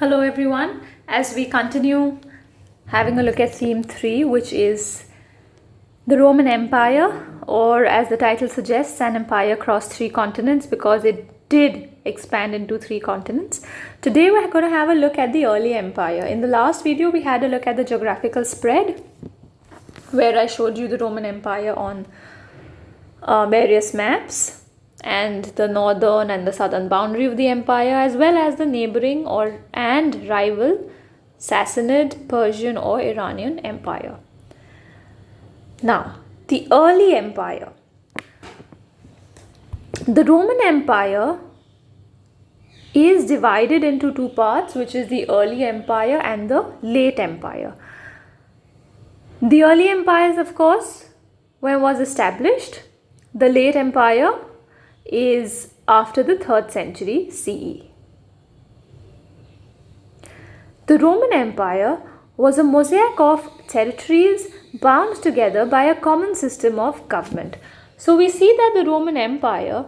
Hello, everyone. As we continue having a look at theme 3, which is the Roman Empire, or as the title suggests, an empire across 3 continents because it did expand into 3 continents. Today, we're going to have a look at the early empire. In the last video, we had a look at the geographical spread, where I showed you the Roman Empire on various maps and the northern and the southern boundary of the empire, as well as the neighboring and rival Sassanid, Persian or Iranian empire. Now, the early empire. The Roman Empire is divided into 2 parts, which is the early empire and the late empire. The early empire is, of course, when it was established. The late empire is after the 3rd century CE. The Roman Empire was a mosaic of territories bound together by a common system of government. So we see that the Roman Empire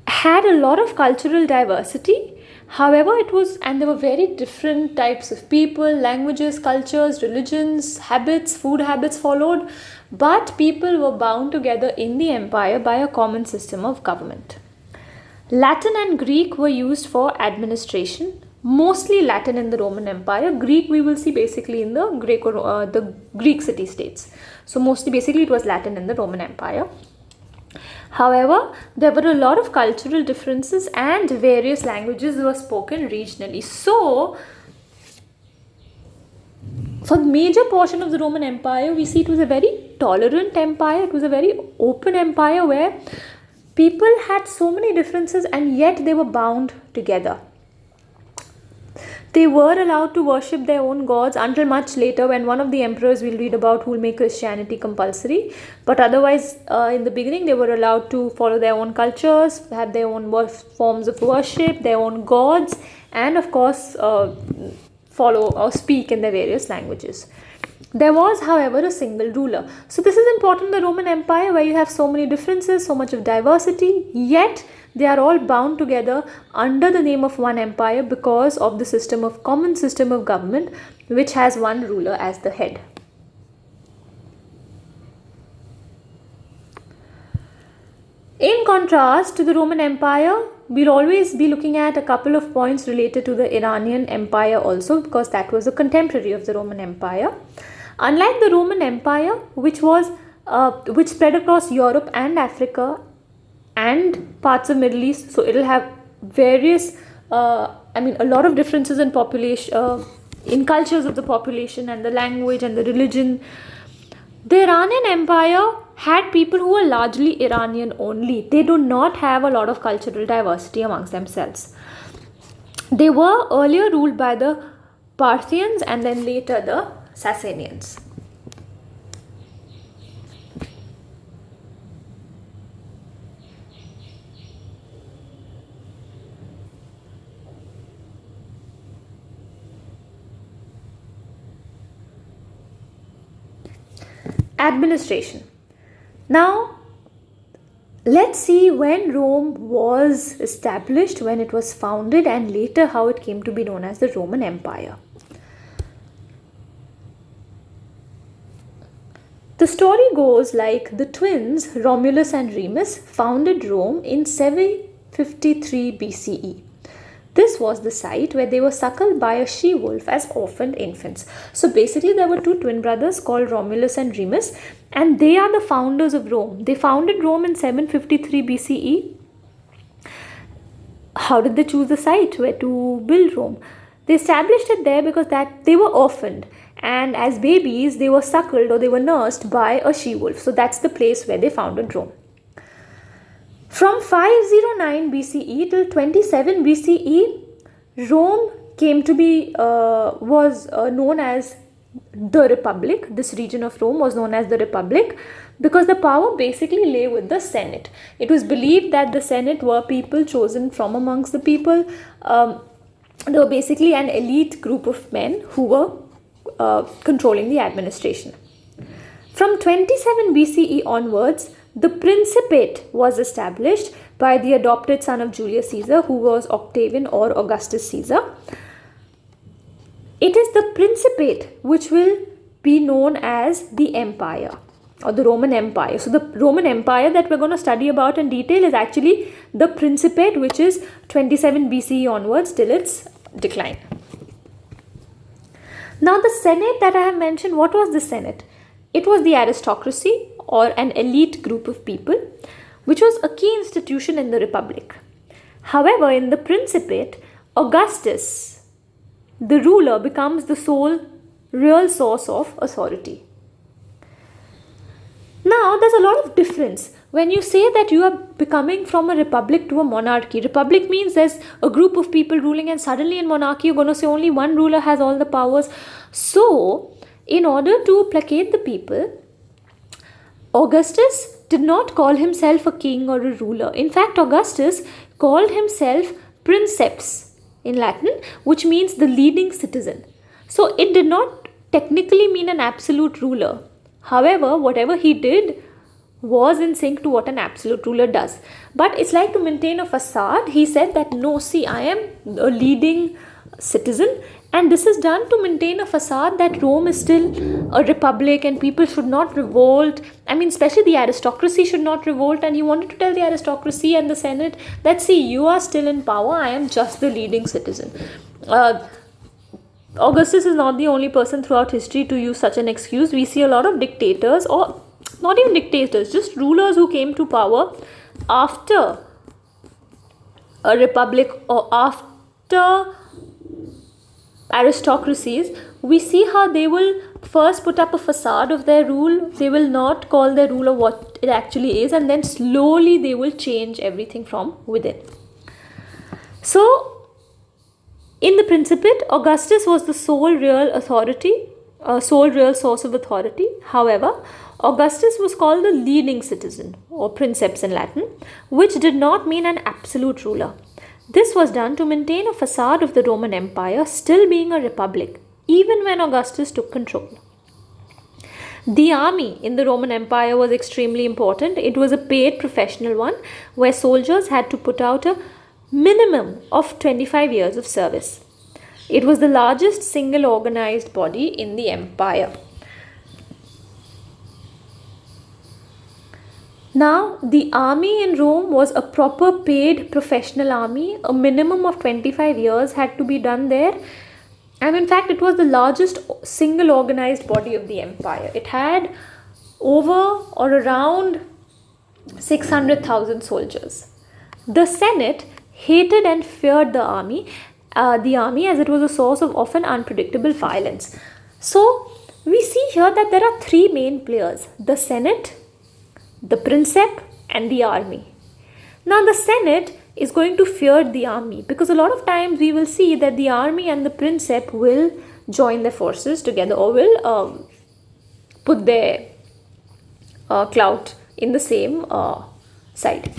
had a lot of cultural diversity. However, there were very different types of people, languages, cultures, religions, habits, food habits followed, but people were bound together in the empire by a common system of government. Latin and Greek were used for administration, mostly Latin in the Roman Empire. Greek we will see basically in the Greek city-states. So mostly it was Latin in the Roman Empire. However, there were a lot of cultural differences and various languages were spoken regionally. So, for the major portion of the Roman Empire, we see it was a very tolerant empire. It was a very open empire where people had so many differences and yet they were bound together. They were allowed to worship their own gods until much later, when one of the emperors we'll read about who will make Christianity compulsory. But otherwise, in the beginning, they were allowed to follow their own cultures, have their own forms of worship, their own gods, and of course, follow or speak in their various languages. There was, however, a single ruler. So this is important in the Roman Empire, where you have so many differences, so much of diversity, yet they are all bound together under the name of one empire because of the common system of government, which has one ruler as the head. In contrast to the Roman Empire, we'll always be looking at a couple of points related to the Iranian Empire also, because that was a contemporary of the Roman Empire. Unlike the Roman Empire, which spread across Europe and Africa and parts of Middle East, so it'll have various, a lot of differences in population, in cultures of the population and the language and the religion. The Iranian Empire had people who were largely Iranian only. They do not have a lot of cultural diversity amongst themselves. They were earlier ruled by the Parthians and then later the Sassanians. Administration. Now, let's see when Rome was established, when it was founded, and later how it came to be known as the Roman Empire. The story goes like the twins Romulus and Remus founded Rome in 753 BCE. This was the site where they were suckled by a she-wolf as orphaned infants. So basically there were 2 twin brothers called Romulus and Remus, and they are the founders of Rome. They founded Rome in 753 BCE. How did they choose the site where to build Rome? They established it there because they were orphaned, and as babies they were suckled or they were nursed by a she-wolf. So that's the place where they founded Rome. From 509 BCE till 27 BCE, Rome came to be was known as the Republic. This region of Rome was known as the Republic because the power basically lay with the Senate. It was believed that the Senate were people chosen from amongst the people. They were basically an elite group of men who were controlling the administration. From 27 BCE onwards, the Principate was established by the adopted son of Julius Caesar, who was Octavian or Augustus Caesar. It is the Principate which will be known as the Empire or the Roman Empire. So the Roman Empire that we're going to study about in detail is actually the Principate, which is 27 BCE onwards till its decline. Now the Senate that I have mentioned, what was the Senate? It was the aristocracy or an elite group of people, which was a key institution in the Republic. However, in the Principate, Augustus, the ruler, becomes the sole real source of authority. Now, there's a lot of difference when you say that you are becoming from a republic to a monarchy. Republic means there's a group of people ruling, and suddenly in monarchy you're going to say only one ruler has all the powers. So, in order to placate the people, Augustus did not call himself a king or a ruler. In fact, Augustus called himself princeps in Latin, which means the leading citizen. So, it did not technically mean an absolute ruler. However, whatever he did was in sync to what an absolute ruler does. But it's like to maintain a facade. He said that no, see, I am a leading citizen, and this is done to maintain a facade that Rome is still a republic and people should not revolt. I mean, especially the aristocracy should not revolt. And he wanted to tell the aristocracy and the Senate that, see, you are still in power. I am just the leading citizen. Augustus is not the only person throughout history to use such an excuse. We see a lot of dictators, or not even dictators, just rulers who came to power after a republic or after aristocracies. We see how they will first put up a facade of their rule. They will not call their ruler what it actually is, and then slowly they will change everything from within. So, in the Principate, Augustus was the sole real authority, sole real source of authority. However, Augustus was called the leading citizen, or princeps in Latin, which did not mean an absolute ruler. This was done to maintain a facade of the Roman Empire still being a republic, even when Augustus took control. The army in the Roman Empire was extremely important. It was a paid professional one, where soldiers had to put out a minimum of 25 years of service. It was the largest single organized body in the empire. Now, the army in Rome was a proper paid professional army. A minimum of 25 years had to be done there. And in fact, it was the largest single organized body of the empire. It had over or around 600,000 soldiers. The Senate hated and feared the army as it was a source of often unpredictable violence. So, we see here that there are three main players: the Senate, the Princeps, and the army. Now, the Senate is going to fear the army, because a lot of times we will see that the army and the Princeps will join their forces together, or will put their clout in the same side.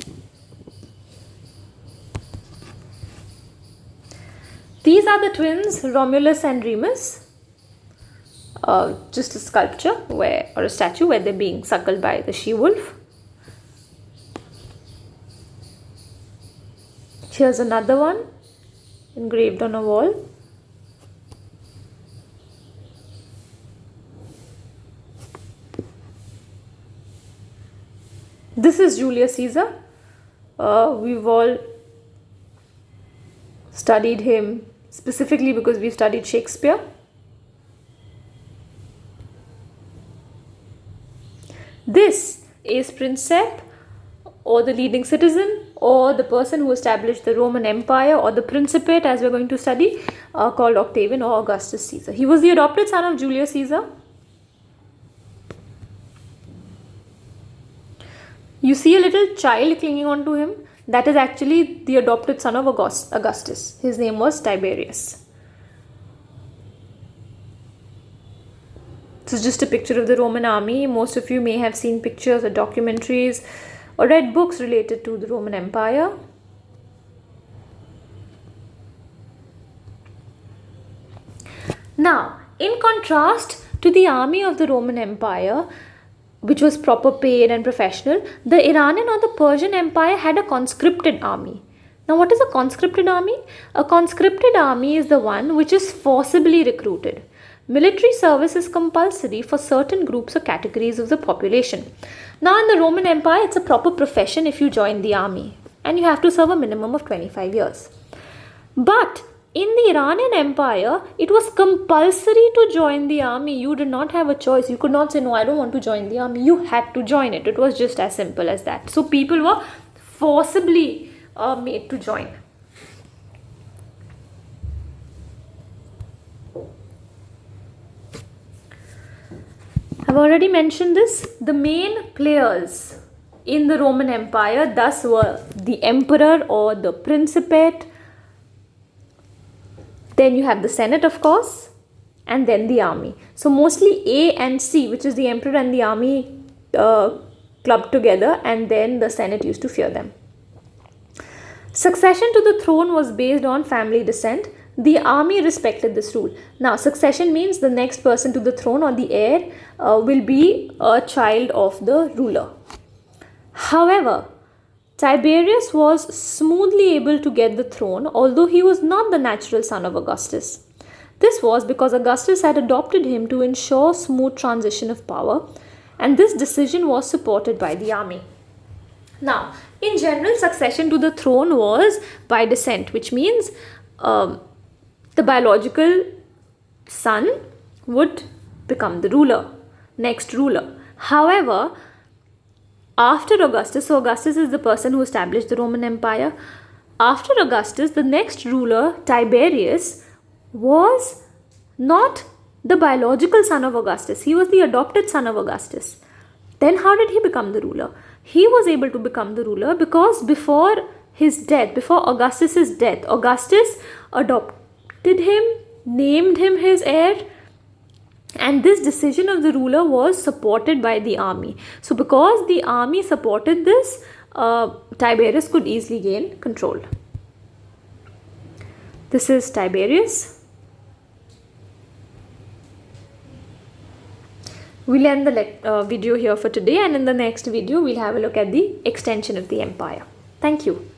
These are the twins Romulus and Remus. Just a sculpture or a statue where they're being suckled by the she-wolf. Here's another one engraved on a wall. This is Julius Caesar. We've all studied him specifically because we studied Shakespeare. This is Princeps, or the leading citizen, or the person who established the Roman Empire, or the Principate, as we're going to study, called Octavian or Augustus Caesar. He was the adopted son of Julius Caesar. You see a little child clinging on to him. That is actually the adopted son of Augustus. His name was Tiberius. This is just a picture of the Roman army. Most of you may have seen pictures or documentaries or read books related to the Roman Empire. Now, in contrast to the army of the Roman Empire, which was proper paid and professional, the Iranian or the Persian Empire had a conscripted army. Now, what is a conscripted army? A conscripted army is the one which is forcibly recruited. Military service is compulsory for certain groups or categories of the population. Now, in the Roman Empire, it's a proper profession if you join the army, and you have to serve a minimum of 25 years. But in the Iranian Empire, it was compulsory to join the army. You did not have a choice. You could not say, no, I don't want to join the army. You had to join it. It was just as simple as that. So people were forcibly made to join. I've already mentioned this. The main players in the Roman Empire thus were the emperor or the principate. Then you have the Senate, of course, and then the army. So mostly A and C, which is the emperor and the army, clubbed together, and then the Senate used to fear them. Succession to the throne was based on family descent. The army respected this rule. Now, succession means the next person to the throne or the heir will be a child of the ruler. However, Tiberius was smoothly able to get the throne, although he was not the natural son of Augustus. This was because Augustus had adopted him to ensure smooth transition of power, and this decision was supported by the army. Now, in general, succession to the throne was by descent, which means the biological son would become the ruler, next ruler. However, after Augustus, so Augustus is the person who established the Roman Empire. After Augustus, the next ruler, Tiberius, was not the biological son of Augustus. He was the adopted son of Augustus. Then how did he become the ruler? He was able to become the ruler because before his death, before Augustus's death, Augustus adopted him, named him his heir, and this decision of the ruler was supported by the army. So because the army supported this, Tiberius could easily gain control. This is Tiberius. We'll end the video here for today, and in the next video we'll have a look at the extension of the empire. Thank you.